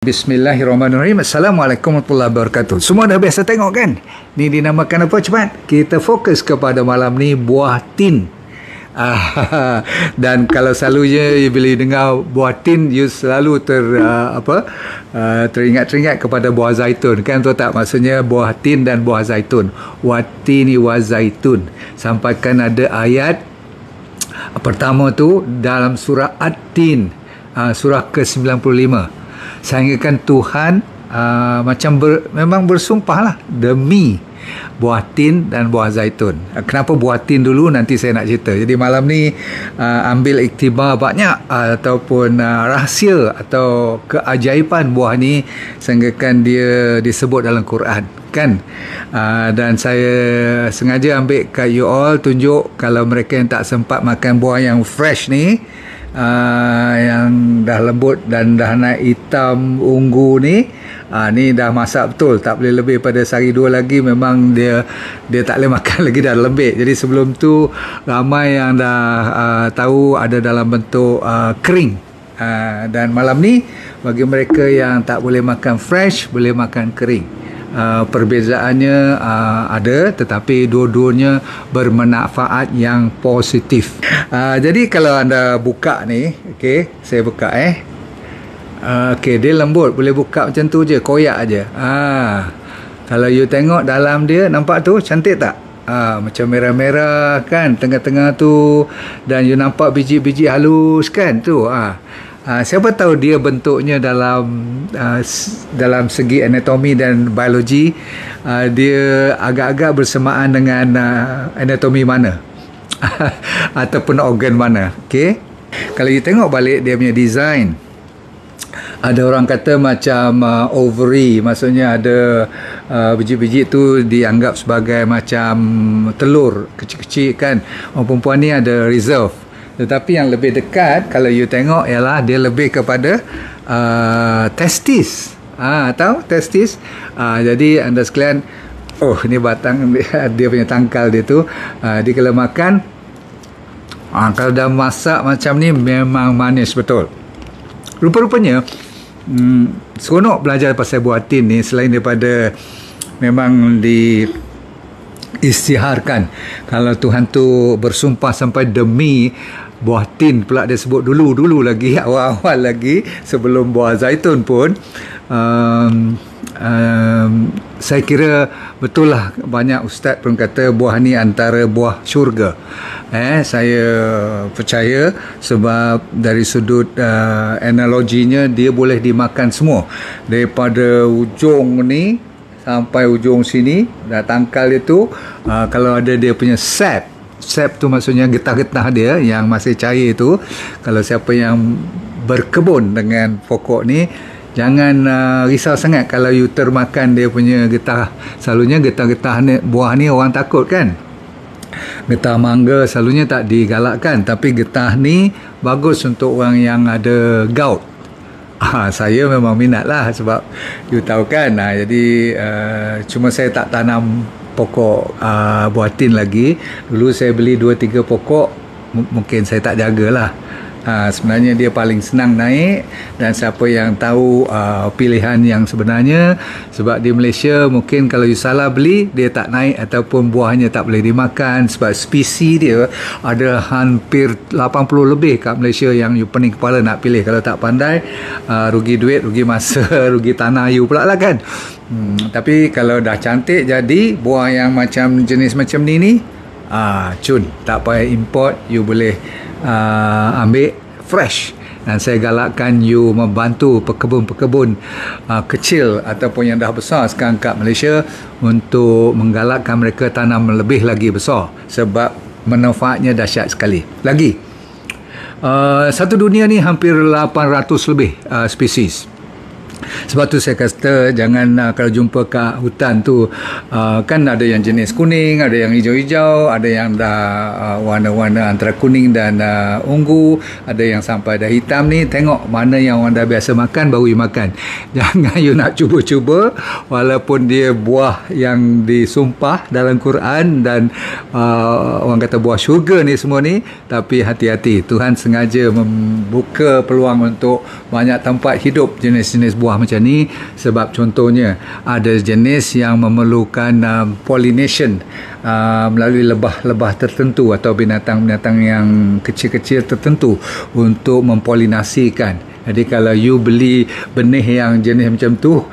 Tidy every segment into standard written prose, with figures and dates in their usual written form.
Bismillahirrahmanirrahim. Assalamualaikum warahmatullahi wabarakatuh. Semua dah biasa tengok kan? Ni dinamakan apa cepat? Kita fokus kepada malam ni buah tin. Dan kalau selalunya bila dengar buah tin, you selalu teringat-teringat kepada buah zaitun kan, tahu tak? Maksudnya buah tin dan buah zaitun. Watini wa zaitun. Sampaikan ada ayat pertama tu dalam surah At-Tin, surah ke-95. Sehinggakan Tuhan memang bersumpah lah demi buah tin dan buah zaitun. Kenapa buah tin dulu, nanti saya nak cerita. Jadi malam ni ambil iktibar banyak ataupun rahsia atau keajaiban buah ni, sehinggakan dia disebut dalam Quran kan. Dan saya sengaja ambil kat you all, tunjuk kalau mereka yang tak sempat makan buah yang fresh ni, yang dah lembut dan dah naik hitam ungu ni, ni dah masak betul, tak boleh lebih pada sehari dua lagi. Memang dia tak boleh makan lagi, dah lembik. Jadi sebelum tu ramai yang dah tahu ada dalam bentuk kering. Dan malam ni bagi mereka yang tak boleh makan fresh, boleh makan kering. Perbezaannya ada, tetapi dua-duanya bermanfaat yang positif. Jadi kalau anda buka ni, okey, saya buka okey, dia lembut, boleh buka macam tu je, koyak aje. Kalau you tengok dalam dia, nampak tu cantik tak? Macam merah-merah kan tengah-tengah tu, dan you nampak biji-biji halus kan tu. Siapa tahu dia bentuknya dalam segi anatomi dan biologi, dia agak-agak bersamaan dengan anatomi mana ataupun organ mana. Okay? Kalau you tengok balik dia punya design, ada orang kata macam ovary, maksudnya ada biji-biji tu dianggap sebagai macam telur kecil-kecil kan. Orang perempuan ni ada reserve. Tetapi yang lebih dekat, kalau you tengok, ialah dia lebih kepada testis. Tahu testis? Jadi anda sekalian, ni batang dia punya tangkal dia tu. Dia kalau makan, kalau dah masak macam ni, memang manis betul. Rupa-rupanya seronok belajar pasal buah tin ni, selain daripada memang isytiharkan kalau Tuhan tu bersumpah sampai demi buah tin pula dia sebut dulu lagi, awal-awal lagi sebelum buah zaitun pun. Saya kira betul lah, banyak ustaz pun kata buah ni antara buah syurga. Saya percaya, sebab dari sudut analoginya, dia boleh dimakan semua, daripada ujung ni sampai ujung sini. Dah tangkal itu, kalau ada dia punya sap tu, maksudnya getah-getah dia yang masih cair itu. Kalau siapa yang berkebun dengan pokok ni, jangan risau sangat kalau you termakan dia punya getah. Selalunya getah-getah ni, buah ni orang takut kan. Getah mangga selalunya tak digalakkan, tapi getah ni bagus untuk orang yang ada gout. Saya memang minat lah, sebab you tahu kan. Jadi cuma saya tak tanam pokok buah tin lagi. Dulu saya beli 2-3 pokok, mungkin saya tak jagalah. Sebenarnya dia paling senang naik, dan siapa yang tahu pilihan yang sebenarnya, sebab di Malaysia mungkin kalau you salah beli, dia tak naik ataupun buahnya tak boleh dimakan, sebab spesi dia ada hampir 80 lebih kat Malaysia yang you pening kepala nak pilih. Kalau tak pandai, rugi duit, rugi masa, rugi tanah you pula lah kan. Tapi kalau dah cantik jadi buah yang macam jenis macam ni, cun, tak payah import, you boleh ambil fresh. Dan saya galakkan you membantu pekebun-pekebun kecil ataupun yang dah besar sekarang kat Malaysia, untuk menggalakkan mereka tanam lebih lagi besar, sebab manfaatnya dahsyat sekali. Lagi satu dunia ni hampir 800 lebih spesies. Sebab tu saya kata kata jangan kalau jumpa kat hutan tu kan ada yang jenis kuning, ada yang hijau-hijau, ada yang dah warna-warna antara kuning dan ungu, ada yang sampai dah hitam ni. Tengok mana yang orang dah biasa makan baru you makan. Jangan you nak cuba-cuba walaupun dia buah yang disumpah dalam Quran dan orang kata buah syurga ni semua ni, tapi hati-hati, Tuhan sengaja membuka peluang untuk banyak tempat hidup jenis-jenis buah macam ni. Sebab contohnya ada jenis yang memerlukan pollination melalui lebah-lebah tertentu atau binatang-binatang yang kecil-kecil tertentu untuk mempolinasikan. Jadi kalau you beli benih yang jenis macam tu,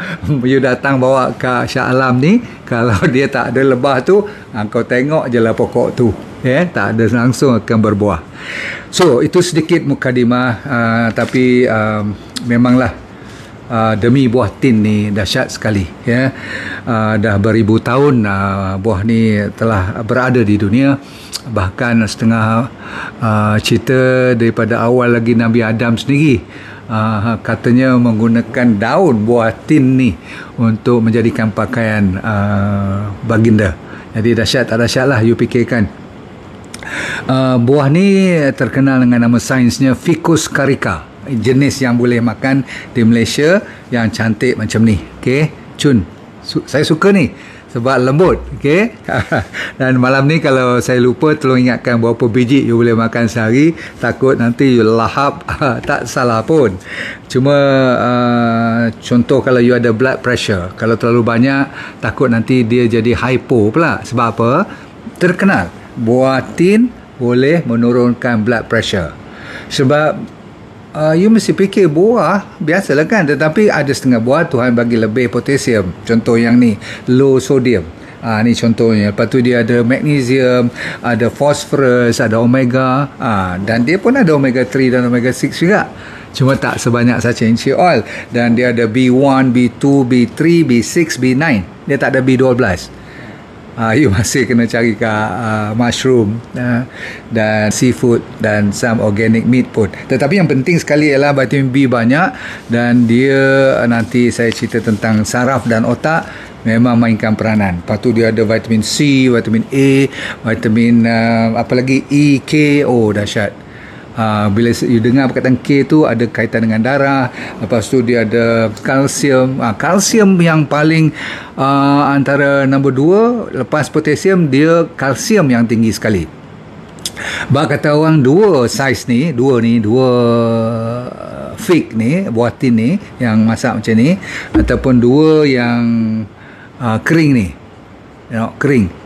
you datang bawa ke Shah Alam ni, kalau dia tak ada lebah tu, kau tengok je lah pokok tu, tak ada, langsung akan berbuah. So itu sedikit mukadimah, tapi memanglah demi buah tin ni dahsyat sekali, dah beribu tahun buah ni telah berada di dunia. Bahkan setengah cerita daripada awal lagi Nabi Adam sendiri katanya menggunakan daun buah tin ni untuk menjadikan pakaian baginda. Jadi dahsyat tak dahsyat lah, you fikirkan. Buah ni terkenal dengan nama sainsnya Ficus carica, jenis yang boleh makan di Malaysia, yang cantik macam ni. Cun, saya suka ni sebab lembut. Dan malam ni kalau saya lupa, tolong ingatkan berapa biji you boleh makan sehari, takut nanti you lahap. Tak salah pun, cuma contoh kalau you ada blood pressure, kalau terlalu banyak takut nanti dia jadi hypo pula. Sebab apa? Terkenal buah tin boleh menurunkan blood pressure. Sebab you mesti fikir buah biasalah kan, tetapi ada setengah buah Tuhan bagi lebih potasium. Contoh yang ni low sodium, ni contohnya. Lepas tu dia ada magnesium, ada phosphorus, ada omega, dan dia pun ada omega 3 dan omega 6 juga, cuma tak sebanyak essential oil. Dan dia ada B1, B2, B3, B6, B9. Dia tak ada B12. You masih kena cari mushroom dan seafood dan some organic meat pun. Tetapi yang penting sekali ialah vitamin B banyak, dan dia nanti saya cerita tentang saraf dan otak memang mainkan peranan. Lepas tu dia ada vitamin C, vitamin A, vitamin apa lagi, E, K. Oh dahsyat. Bila you dengar perkataan K tu ada kaitan dengan darah. Lepas tu dia ada kalsium. Kalsium yang paling antara nombor 2 lepas potasium, dia kalsium yang tinggi sekali. Bak kata orang dua saiz ni, dua fig ni, buah tin ni yang masak macam ni, ataupun dua yang kering ni, kering.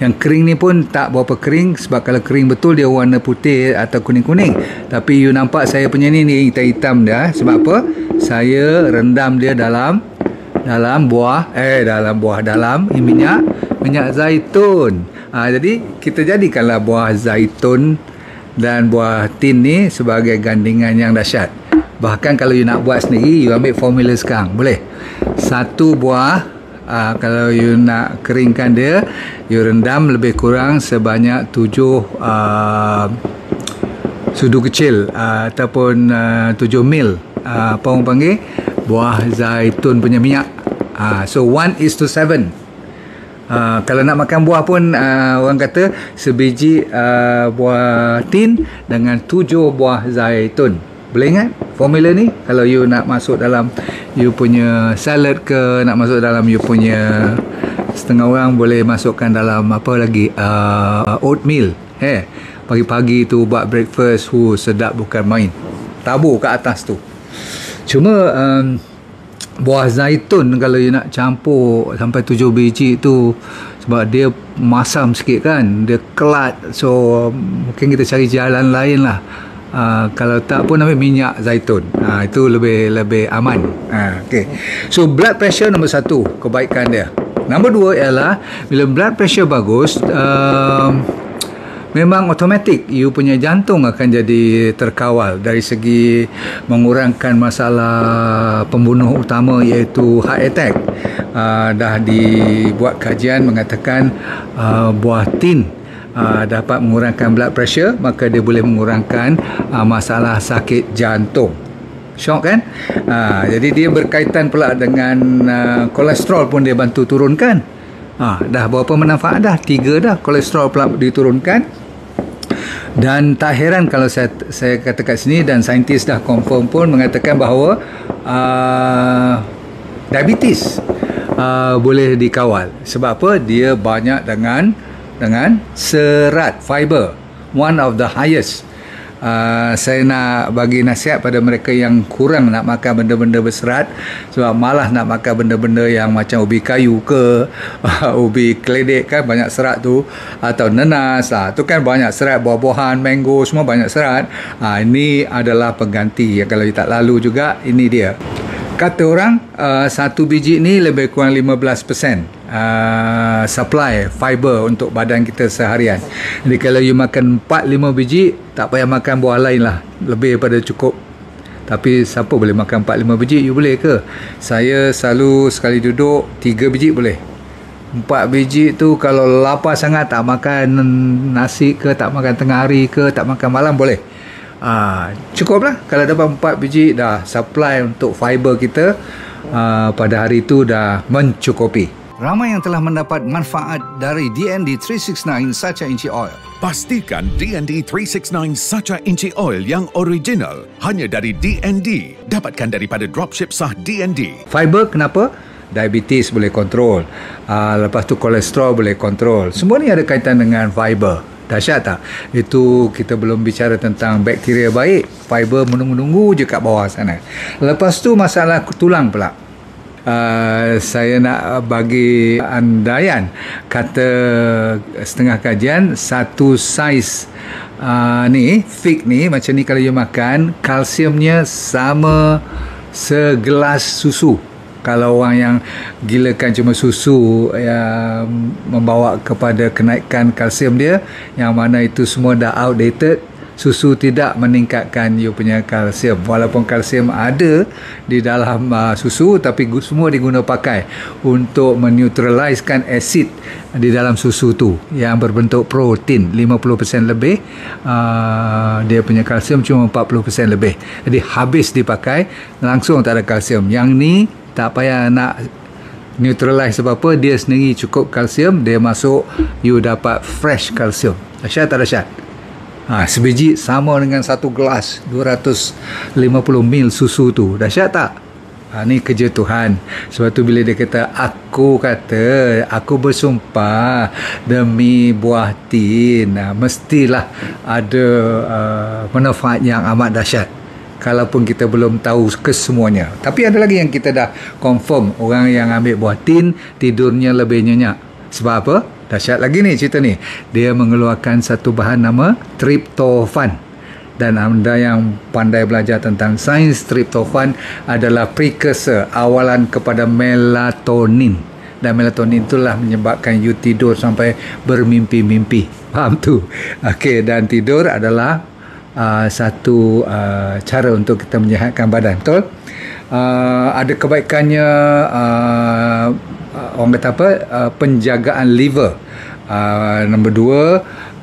Yang kering ni pun tak berapa kering, sebab kalau kering betul dia warna putih atau kuning-kuning. Tapi you nampak saya punya ni hitam-hitam dah. Sebab apa? Saya rendam dia dalam minyak zaitun. Jadi kita jadikanlah buah zaitun dan buah tin ni sebagai gandingan yang dahsyat. Bahkan kalau you nak buat sendiri, you ambil formula sekarang, boleh. Satu buah, kalau you nak keringkan dia, you rendam lebih kurang sebanyak 7 sudu kecil ataupun 7 mil apa orang panggil, buah zaitun punya minyak. So 1:7. Kalau nak makan buah pun orang kata sebiji buah tin dengan 7 buah zaitun. Boleh ingat formula ni? Kalau you nak masuk dalam you punya salad ke, nak masuk dalam you punya, setengah orang boleh masukkan dalam apa lagi, oatmeal. Pagi-pagi tu buat breakfast, sedap bukan main. Tabur kat atas tu. Cuma buah zaitun kalau you nak campur sampai 7 biji tu, sebab dia masam sikit kan, dia kelat. So mungkin kita cari jalan lain lah. Kalau tak pun ambil minyak zaitun, itu lebih aman. So blood pressure nombor 1, kebaikan dia. Nombor 2 ialah bila blood pressure bagus, memang automatik you punya jantung akan jadi terkawal dari segi mengurangkan masalah pembunuh utama, iaitu heart attack. Dah dibuat kajian mengatakan buah tin dapat mengurangkan blood pressure, maka dia boleh mengurangkan masalah sakit jantung. Syok kan? Jadi dia berkaitan pula dengan kolesterol pun dia bantu turunkan. Dah berapa manfaat dah? 3 dah. Kolesterol pula diturunkan. Dan tak heran kalau saya kata kat sini, dan saintis dah confirm pun mengatakan bahawa diabetes boleh dikawal. Sebab apa? Dia banyak dengan serat, fiber, one of the highest. Saya nak bagi nasihat pada mereka yang kurang nak makan benda-benda berserat, sebab malah nak makan benda-benda yang macam ubi kayu ke ubi keledek kan banyak serat tu, atau nenas tu kan banyak serat, buah-buahan, mango semua banyak serat. Ini adalah pengganti. Kalau tak lalu juga, ini dia. Kata orang satu biji ni lebih kurang 15% supply fiber untuk badan kita seharian. Jadi kalau you makan 4-5 biji, tak payah makan buah lain lah, lebih daripada cukup. Tapi siapa boleh makan 4-5 biji? You boleh ke? Saya selalu sekali duduk 3 biji boleh. 4 biji tu kalau lapar sangat, tak makan nasi ke, tak makan tengah hari ke, tak makan malam, boleh. Cukup lah. Kalau dapat 4 biji, dah supply untuk fiber kita pada hari itu dah mencukupi. Ramai yang telah mendapat manfaat dari DND 369 Sacha Inchi Oil. Pastikan DND 369 Sacha Inchi Oil yang original hanya dari DND. Dapatkan daripada dropship sah DND. Fiber kenapa? Diabetes boleh kontrol. Lepas tu kolesterol boleh kontrol. Semua ni ada kaitan dengan fiber. Dahsyat tak? Itu kita belum bicara tentang bakteria baik. Fiber menunggu-nunggu je kat bawah sana. Lepas tu masalah tulang pula. Saya nak bagi andaian, kata setengah kajian, satu saiz ni, fig ni, macam ni kalau you makan, kalsiumnya sama segelas susu. Kalau orang yang gilakan cuma susu, yang membawa kepada kenaikan kalsium dia, yang mana itu semua dah outdated. Susu tidak meningkatkan you punya kalsium. Walaupun kalsium ada di dalam susu, tapi semua diguna pakai untuk meneutraliskan asid di dalam susu tu yang berbentuk protein 50% lebih. Dia punya kalsium cuma 40% lebih. Jadi habis dipakai, langsung tak ada kalsium. Yang ni tak payah nak neutralize sebab apa, dia sendiri cukup kalsium, dia masuk, you dapat fresh kalsium. Dahsyat tak dahsyat? Sebiji sama dengan satu gelas 250 ml susu tu. Dahsyat tak? Ni kerja Tuhan. Sebab tu bila dia kata, aku bersumpah demi buah tin, mestilah ada manfaat yang amat dahsyat. Kalaupun kita belum tahu kesemuanya. Tapi ada lagi yang kita dah confirm. Orang yang ambil buah tin, tidurnya lebih nyenyak. Sebab apa? Dahsyat lagi ni cerita ni. Dia mengeluarkan satu bahan nama tryptophan. Dan anda yang pandai belajar tentang sains, tryptophan adalah precursor, awalan kepada melatonin. Dan melatonin itulah menyebabkan you tidur sampai bermimpi-mimpi. Faham tu? Okey, dan tidur adalah satu cara untuk kita menyihatkan badan. Betul? Ada kebaikannya, orang kata apa, penjagaan liver. Nombor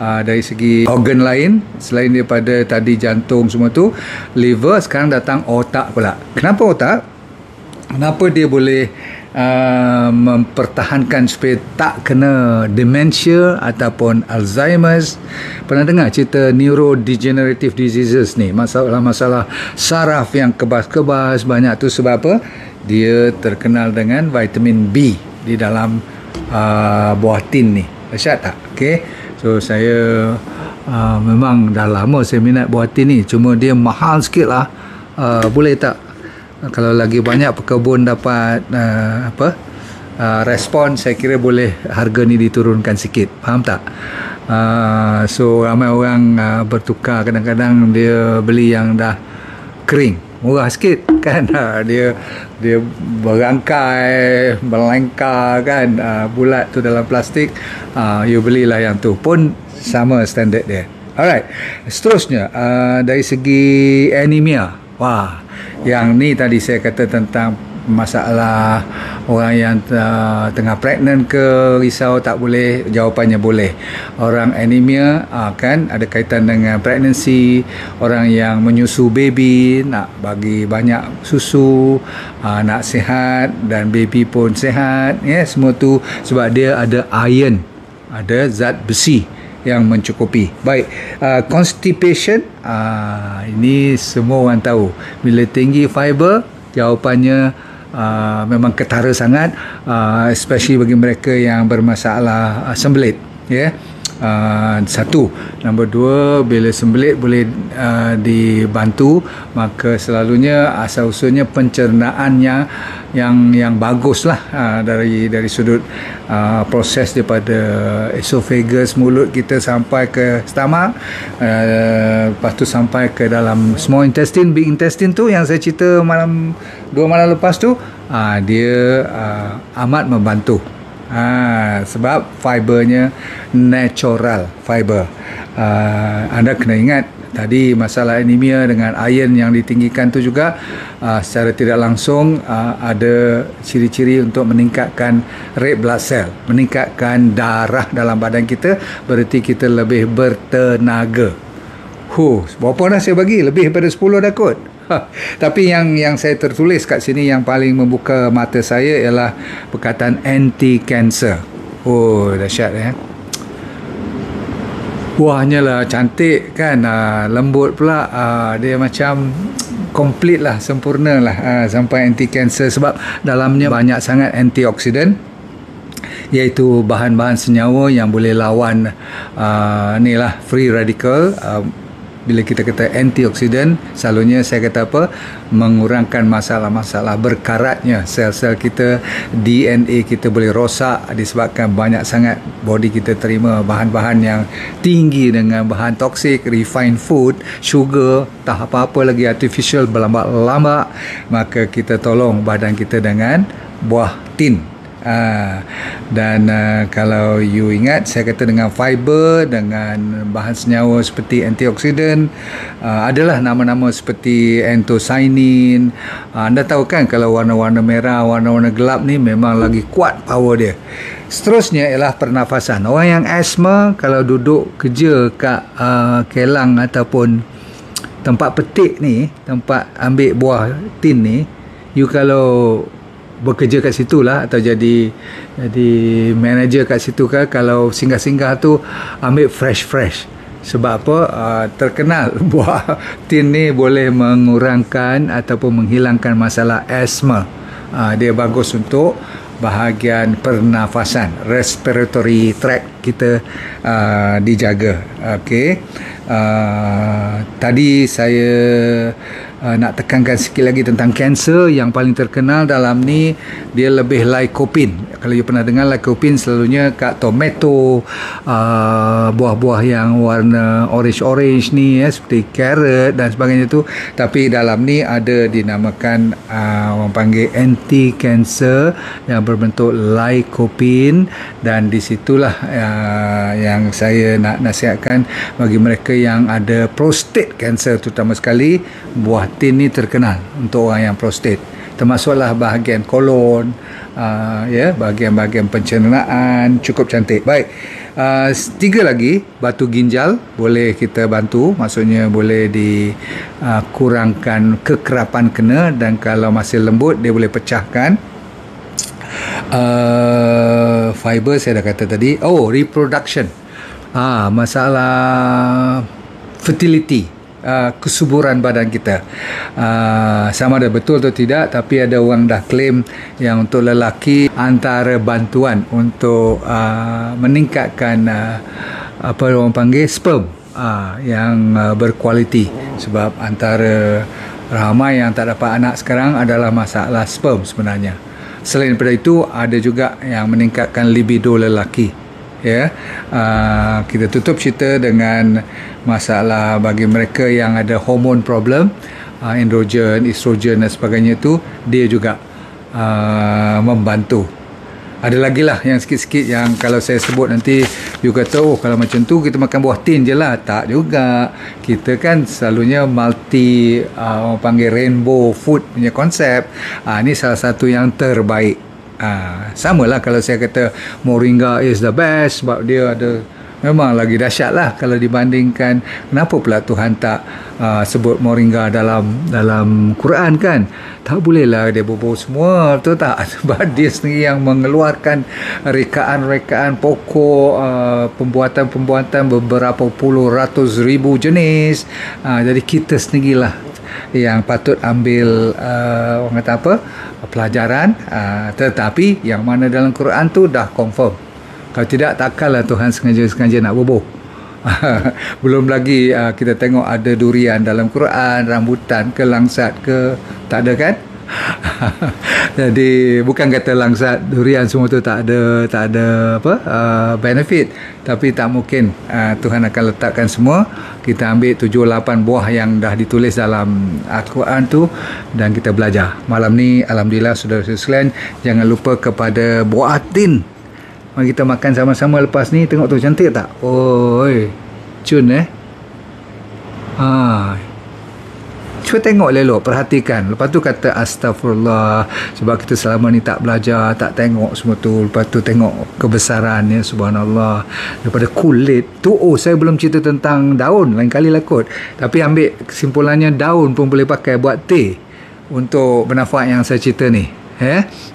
2, dari segi organ lain selain daripada tadi jantung semua tu, liver sekarang datang otak pula. Kenapa otak? Kenapa dia boleh mempertahankan supaya tak kena dementia ataupun Alzheimer's? Pernah dengar cerita neurodegenerative diseases ni, masalah-masalah saraf yang kebas-kebas banyak tu sebab apa? Dia terkenal dengan vitamin B di dalam buah tin ni. Dahsyat tak? Okay. So saya memang dah lama saya minat buah tin ni, cuma dia mahal sikit lah. Boleh tak, kalau lagi banyak pekebun dapat respon, saya kira boleh harga ni diturunkan sikit. Faham tak? So ramai orang bertukar, kadang-kadang dia beli yang dah kering, murah sikit kan. Dia berangkai, melengkar kan, bulat tu dalam plastik. You belilah yang tu, pun sama standard dia. Alright, seterusnya dari segi anemia. Wah, yang ni tadi saya kata tentang masalah orang yang tengah pregnant ke, risau tak boleh, jawapannya boleh. Orang anemia kan ada kaitan dengan pregnancy, orang yang menyusu baby nak bagi banyak susu, nak sihat dan baby pun sihat, semua tu sebab dia ada iron, ada zat besi yang mencukupi. Baik, constipation, ini semua orang tahu. Bila tinggi fiber, jawapannya memang ketara sangat, especially bagi mereka yang bermasalah sembelit. Satu. Nombor dua, bila sembelit boleh dibantu, maka selalunya asal usulnya pencernaannya yang bagus lah, dari sudut proses daripada esophagus, mulut kita sampai ke stomach, lepas tu sampai ke dalam small intestine, big intestine tu yang saya cerita 2 malam lepas tu, dia amat membantu. Sebab fibernya natural fiber. Anda kena ingat tadi masalah anemia dengan iron yang ditinggikan tu juga secara tidak langsung ada ciri-ciri untuk meningkatkan red blood cell, meningkatkan darah dalam badan kita, berarti kita lebih bertenaga. Berapa dah saya bagi? Lebih daripada 10 dah kot. Tapi yang saya tertulis kat sini yang paling membuka mata saya ialah perkataan anti-cancer. Dahsyat buahnya lah cantik kan, lembut pula, dia macam complete lah, sempurna lah, sampai anti-cancer sebab dalamnya banyak sangat antioksidan, iaitu bahan-bahan senyawa yang boleh lawan ni lah free radical. Bila kita kata antioksidan, selalunya saya kata apa? Mengurangkan masalah-masalah berkaratnya sel-sel kita, DNA kita boleh rosak disebabkan banyak sangat body kita terima bahan-bahan yang tinggi dengan bahan toksik, refined food, sugar, tak apa-apa lagi artificial, berlambak-lambak. Maka kita tolong badan kita dengan buah tin. Dan kalau you ingat, saya kata dengan fiber, dengan bahan senyawa seperti antioksidan, adalah nama-nama seperti anthocyanin. Anda tahu kan, kalau warna-warna merah, warna-warna gelap ni memang lagi kuat power dia. Seterusnya ialah pernafasan. Orang yang asma, kalau duduk kerja kat kelang ataupun tempat petik ni, tempat ambil buah tin ni, you kalau bekerja kat situ lah, atau jadi manager kat situ kan, kalau singgah-singgah tu ambil fresh. Sebab apa? Terkenal buah tin ni boleh mengurangkan ataupun menghilangkan masalah asma. Dia bagus untuk bahagian pernafasan, respiratory tract kita dijaga. Okey. Tadi saya nak tekankan sikit lagi tentang kanser. Yang paling terkenal dalam ni, dia lebih lycopene. Kalau you pernah dengar lycopene, selalunya kat tomato, buah-buah yang warna orange ni, seperti carrot dan sebagainya tu. Tapi dalam ni ada dinamakan orang panggil anti-cancer yang berbentuk lycopene, dan di situlah yang saya nak nasihatkan bagi mereka yang ada prostate cancer terutama sekali. Buah tin ni terkenal untuk orang yang prostate, termasuklah bahagian kolon, bahagian-bahagian pencernaan, cukup cantik. Baik, 3 lagi, batu ginjal boleh kita bantu, maksudnya boleh dikurangkan kekerapan kena, dan kalau masih lembut dia boleh pecahkan. Fiber saya dah kata tadi. Reproduction, masalah fertility, kesuburan badan kita, sama ada betul atau tidak, tapi ada orang dah claim yang untuk lelaki antara bantuan untuk meningkatkan apa orang panggil sperm yang berkualiti, sebab antara ramai yang tak dapat anak sekarang adalah masalah sperm sebenarnya. Selain daripada itu, ada juga yang meningkatkan libido lelaki. Kita tutup cerita dengan masalah bagi mereka yang ada hormon problem, androgen, estrogen dan sebagainya tu, dia juga membantu. Ada lagi lah yang sikit-sikit yang kalau saya sebut nanti you kata, oh kalau macam tu kita makan buah tin je lah. Tak juga. Kita kan selalunya multi, orang panggil rainbow food punya konsep. Ini salah satu yang terbaik. Sama lah kalau saya kata moringa is the best sebab dia ada, memang lagi dahsyat lah kalau dibandingkan. Kenapa pula Tuhan tak sebut moringa dalam Quran kan? Tak boleh lah dia berbau semua, betul tak? Sebab dia sendiri yang mengeluarkan rekaan-rekaan pokok, pembuatan beberapa puluh ratus ribu jenis. Jadi kita sendirilah yang patut ambil orang kata apa, pelajaran. Tetapi yang mana dalam Quran tu dah confirm. Kalau tidak, takkanlah Tuhan sengaja nak boboh. Belum lagi kita tengok ada durian dalam Quran, rambutan ke, langsat ke, tak ada kan? Jadi bukan kata langsat, durian semua tu tak ada apa benefit, tapi tak mungkin Tuhan akan letakkan semua. Kita ambil 7-8 buah yang dah ditulis dalam Al-Quran tu dan kita belajar. Malam ni alhamdulillah saudara-saudara sekalian, jangan lupa kepada buah tin. Mari kita makan sama-sama lepas ni. Tengok tu cantik tak? Oi, cun cuba tengok elok, perhatikan. Lepas tu kata astagfirullah, sebab kita selama ni tak belajar, tak tengok semua tu. Lepas tu tengok kebesarannya, subhanallah. Daripada kulit tu, saya belum cerita tentang daun, lain kali lah kot. Tapi ambil kesimpulannya, daun pun boleh pakai buat teh untuk bernafaat yang saya cerita ni.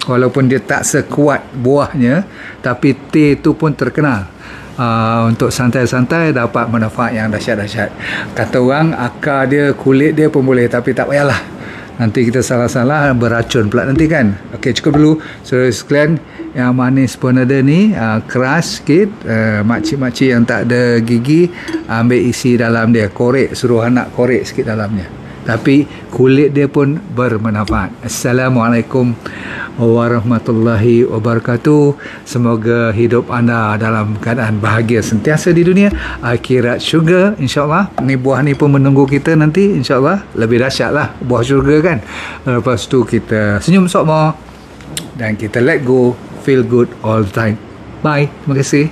Walaupun dia tak sekuat buahnya, tapi teh tu pun terkenal untuk santai-santai dapat manfaat yang dahsyat-dahsyat. Kata orang akar dia, kulit dia pun boleh, tapi tak payahlah, nanti kita salah-salah beracun pula nanti kan. Okey, cukup dulu saudara sekalian. Yang manis pun ada ni, keras sikit. Makcik-makcik yang tak ada gigi, ambil isi dalam dia, korek, suruh anak korek sikit dalamnya, tapi kulit dia pun bermanfaat. Assalamualaikum warahmatullahi wabarakatuh. Semoga hidup anda dalam keadaan bahagia sentiasa di dunia, akhirat syurga insyaAllah. Ni buah ni pun menunggu kita nanti insyaAllah. Lebih dahsyat lah buah syurga kan. Lepas tu kita senyum sokmo dan kita let go, feel good all the time. Bye, terima kasih.